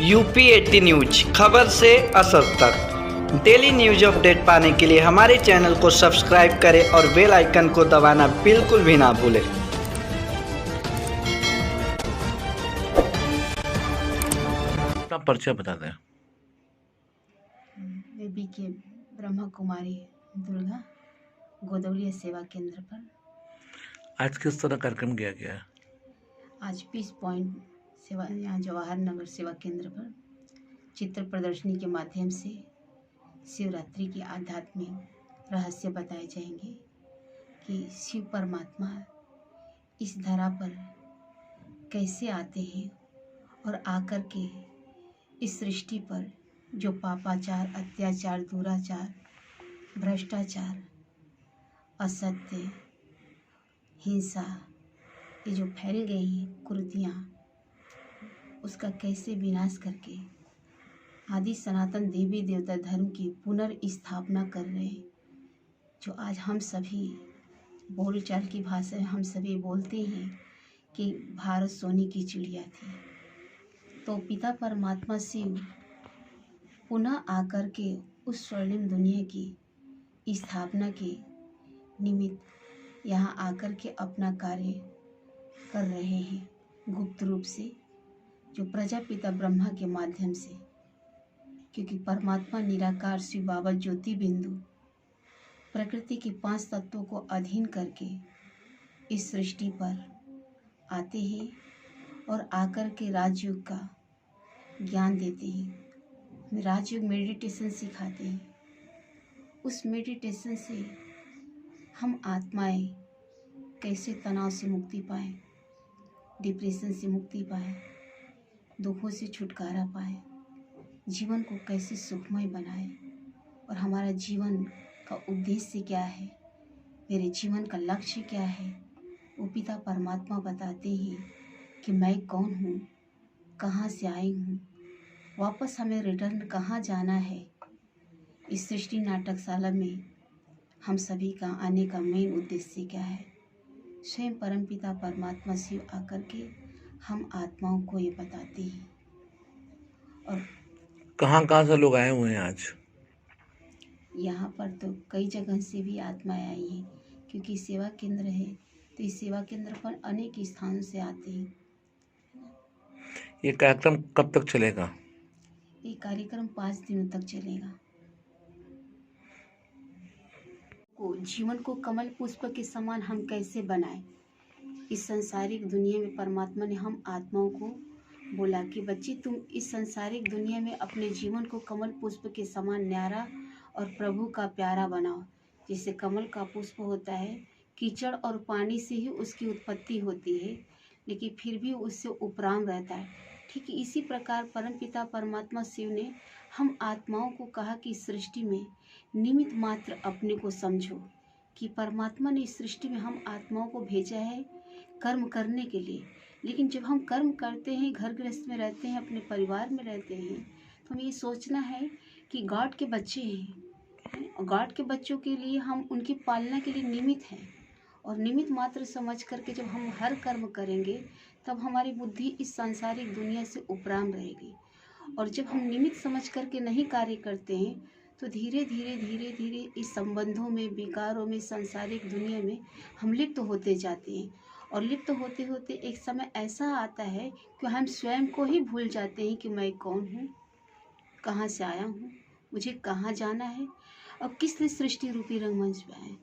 UP 80 news, खबर से असर तक। डेली न्यूज अपडेट पाने के लिए हमारे चैनल को सब्सक्राइब करें और बेल आइकन को दबाना बिल्कुल भी ना भूलें। अपना परिचय बता दें। मैं बीके ब्रह्मा कुमारी दुर्गा गोदवलिया सेवा केंद्र पर आज किस तरह कार्यक्रम किया गया है? आज पीस पॉइंट सेवा यहाँ जवाहर नगर सेवा केंद्र पर चित्र प्रदर्शनी के माध्यम से शिवरात्रि की आध्यात्मिक रहस्य बताए जाएंगे कि शिव परमात्मा इस धरा पर कैसे आते हैं और आकर के इस सृष्टि पर जो पापाचार, अत्याचार, दुराचार, भ्रष्टाचार, असत्य, हिंसा, ये जो फैल गई हैं कुरीतियाँ, उसका कैसे विनाश करके आदि सनातन देवी देवता धर्म की पुनर्स्थापना कर रहे हैं। जो आज हम सभी बोलचाल की भाषा में हम सभी बोलते हैं कि भारत सोने की चिड़िया थी, तो पिता परमात्मा शिव पुनः आकर के उस स्वर्णिम दुनिया की स्थापना के निमित्त यहाँ आकर के अपना कार्य कर रहे हैं गुप्त रूप से, जो प्रजापिता ब्रह्मा के माध्यम से, क्योंकि परमात्मा निराकार शिव बाबा ज्योति बिंदु प्रकृति के 5 तत्वों को अधीन करके इस सृष्टि पर आते हैं और आकर के राजयोग का ज्ञान देते हैं। राजयोग मेडिटेशन सिखाते हैं। उस मेडिटेशन से हम आत्माएं कैसे तनाव से मुक्ति पाएं, डिप्रेशन से मुक्ति पाएं, दुखों से छुटकारा पाएं, जीवन को कैसे सुखमय बनाएं और हमारा जीवन का उद्देश्य क्या है, मेरे जीवन का लक्ष्य क्या है, वो पिता परमात्मा बताते हैं कि मैं कौन हूँ, कहाँ से आई हूँ, वापस हमें रिटर्न कहाँ जाना है। इस सृष्टि नाटकशाला में हम सभी का आने का मेन उद्देश्य क्या है, स्वयं परमपिता परमात्मा शिव आकर के हम आत्माओं को ये बताते हैं। और कहाँ से लोग आए हुए हैं आज? यहाँ पर तो कई जगह से भी आत्माएं आई हैं, क्योंकि सेवा केंद्र है, तो इस सेवा केंद्र पर अनेक स्थानों से आते हैं। ये कार्यक्रम कब तक चलेगा? ये कार्यक्रम 5 दिनों तक चलेगा। जीवन को कमल पुष्प के समान हम कैसे बनाएं, इस संसारिक दुनिया में परमात्मा ने हम आत्माओं को बोला कि बच्ची तुम इस संसारिक दुनिया में अपने जीवन को कमल पुष्प के समान न्यारा और प्रभु का प्यारा बनाओ। जैसे कमल का पुष्प होता है, कीचड़ और पानी से ही उसकी उत्पत्ति होती है, लेकिन फिर भी उससे उपराम रहता है। ठीक इसी प्रकार परमपिता परमात्मा शिव ने हम आत्माओं को कहा कि सृष्टि में निमित्त मात्र अपने को समझो, कि परमात्मा ने इस सृष्टि में हम आत्माओं को भेजा है कर्म करने के लिए। लेकिन जब हम कर्म करते हैं, घर गृहस्थ में रहते हैं, अपने परिवार में रहते हैं, तो हमें ये सोचना है कि गॉड के बच्चे हैं और गॉड के बच्चों के लिए हम उनकी पालना के लिए निमित्त हैं, और निमित्त मात्र समझ करके जब हम हर कर्म करेंगे तब हमारी बुद्धि इस सांसारिक दुनिया से उपराम रहेगी। और जब हम निमित्त समझ करके नहीं कार्य करते हैं तो धीरे धीरे इस संबंधों में, विकारों में, सांसारिक दुनिया में हम लिप्त होते जाते हैं। और लिप्त होते होते एक समय ऐसा आता है कि हम स्वयं को ही भूल जाते हैं कि मैं कौन हूँ, कहाँ से आया हूँ, मुझे कहाँ जाना है और किसने सृष्टि रूपी रंगमंच पे आए।